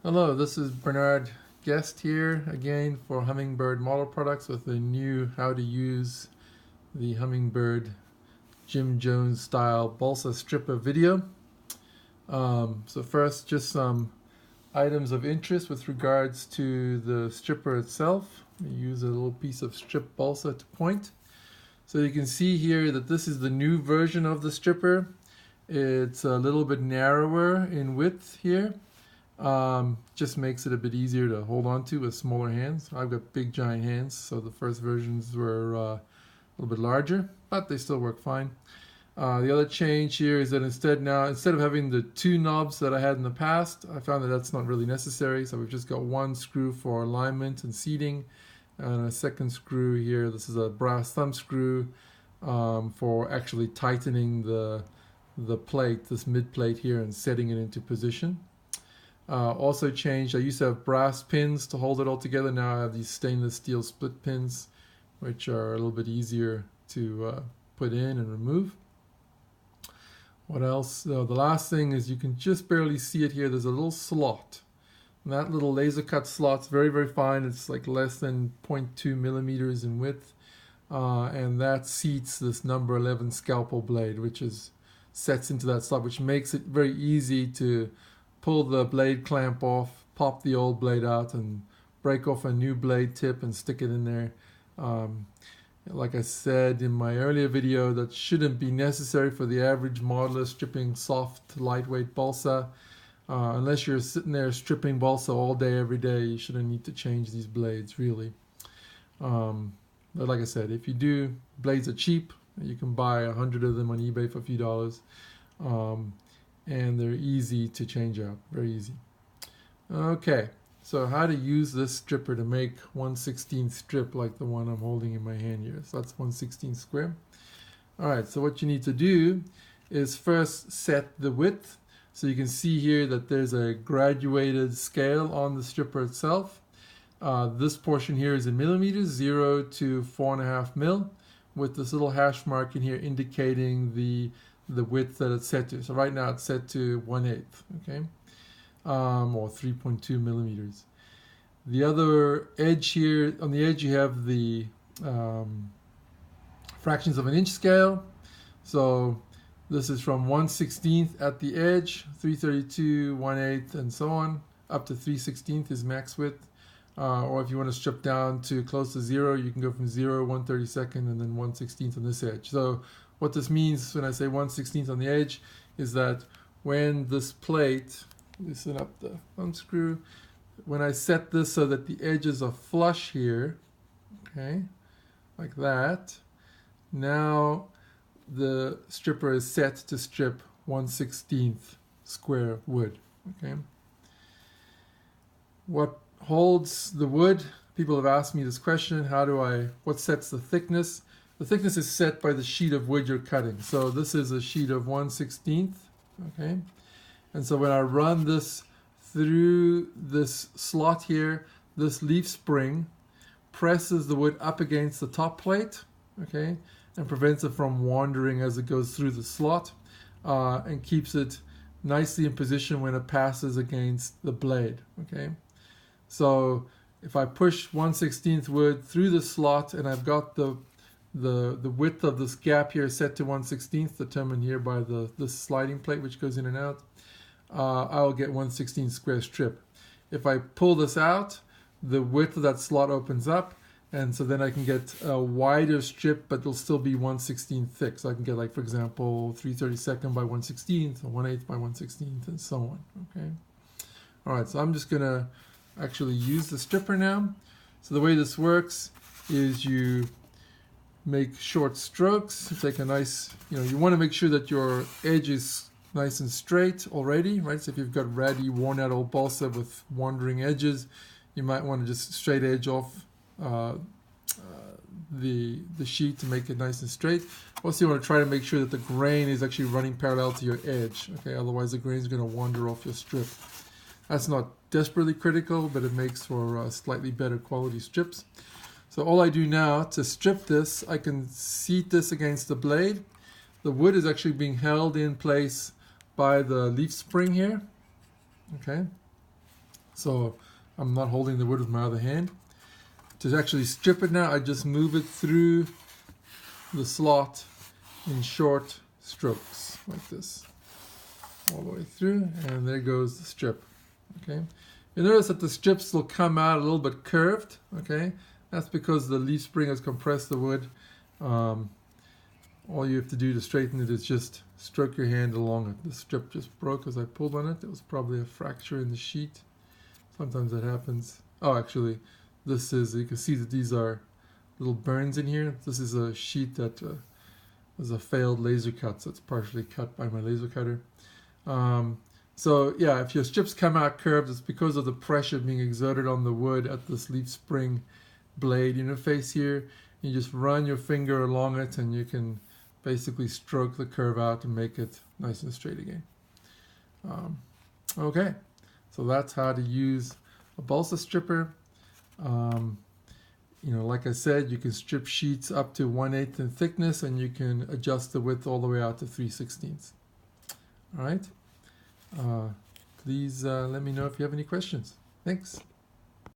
Hello, this is Bernard Guest here again for Hummingbird Model Products with a new how to use the Hummingbird Jim Jones style Balsa Stripper video. So first, just some items of interest with regards to the stripper itself. We use a little piece of strip balsa to point. So you can see here that this is the new version of the stripper. It's a little bit narrower in width here. Just makes it a bit easier to hold on to with smaller hands. I've got big giant hands, so the first versions were a little bit larger, but they still work fine. The other change here is that instead of having the two knobs that I had in the past, I found that that's not really necessary. So we've just got one screw for alignment and seating, and a second screw here. This is a brass thumb screw for actually tightening the plate, this mid plate here, and setting it into position. Also changed, I used to have brass pins to hold it all together. Now I have these stainless steel split pins, which are a little bit easier to put in and remove. What else? The last thing is you can just barely see it here. There's a little slot. And that little laser cut slot's very, very fine. It's like less than 0.2 millimeters in width. And that seats this number 11 scalpel blade, which sets into that slot, which makes it very easy to pull the blade clamp off, pop the old blade out, and break off a new blade tip and stick it in there. Like I said in my earlier video, that shouldn't be necessary for the average modeler stripping soft, lightweight balsa. Unless you're sitting there stripping balsa all day, every day, you shouldn't need to change these blades, really. But like I said, if you do, blades are cheap. You can buy 100 of them on eBay for a few dollars. And they're easy to change out, very easy. Okay, so how to use this stripper to make 1/16 strip like the one I'm holding in my hand here. So that's 1/16 square. All right, so what you need to do is first set the width. So you can see here that there's a graduated scale on the stripper itself. This portion here is in millimeters, 0 to 4.5 mil, with this little hash mark in here indicating the width that it's set to. So right now it's set to 1/8, okay, or 3.2 millimeters. The other edge here, on the edge you have the fractions of an inch scale. So this is from 1/16 at the edge, 332, 1/8, and so on, up to 3/16 is max width. Or if you want to strip down to close to 0, you can go from 0, 1/32, and then 1/16 on this edge. So what this means when I say 1/16 on the edge is that when this plate, loosen up the thumb screw, when I set this so that the edges are flush here, okay, like that, now the stripper is set to strip 1/16 square wood, okay. What holds the wood? People have asked me this question, what sets the thickness? The thickness is set by the sheet of wood you're cutting. So this is a sheet of 1/16, okay? And so when I run this through this slot here, this leaf spring presses the wood up against the top plate, okay? And prevents it from wandering as it goes through the slot, and keeps it nicely in position when it passes against the blade, okay? So if I push 1/16 wood through the slot and I've got the width of this gap here set to 1/16, determined here by this sliding plate which goes in and out, I'll get 1/16 square strip. If I pull this out, the width of that slot opens up, and so then I can get a wider strip, but it'll still be 1/16 thick. So I can get, like, for example, 3/32 by 1/16, or 1/8 by 1/16, and so on. Okay. All right, so I'm just gonna actually use the stripper now. So the way this works is you make short strokes. Take a nice, you want to make sure that your edge is nice and straight already, right? So if you've got ratty, worn out old balsa with wandering edges, you might want to just straight edge off the sheet to make it nice and straight. Also, you want to try to make sure that the grain is actually running parallel to your edge, okay? Otherwise the grain is going to wander off your strip. That's not desperately critical, but it makes for slightly better quality strips. So all I do now to strip this, I can seat this against the blade. The wood is actually being held in place by the leaf spring here, okay? So I'm not holding the wood with my other hand. To actually strip it now, I just move it through the slot in short strokes like this, all the way through, and there goes the strip. Okay, you notice that the strips will come out a little bit curved. Okay, that's because the leaf spring has compressed the wood. All you have to do to straighten it is just stroke your hand along it. The strip just broke as I pulled on it. It was probably a fracture in the sheet. Sometimes that happens. Oh, actually, this is, you can see that these are little burns in here. This is a sheet that was a failed laser cut, so it's partially cut by my laser cutter. So yeah, if your strips come out curved, it's because of the pressure being exerted on the wood at this leaf spring blade interface here. You just run your finger along it and you can basically stroke the curve out and make it nice and straight again. Okay, so that's how to use a balsa stripper. You know, like I said, you can strip sheets up to 1/8 in thickness, and you can adjust the width all the way out to 3/16. All right. Please let me know if you have any questions. Thanks.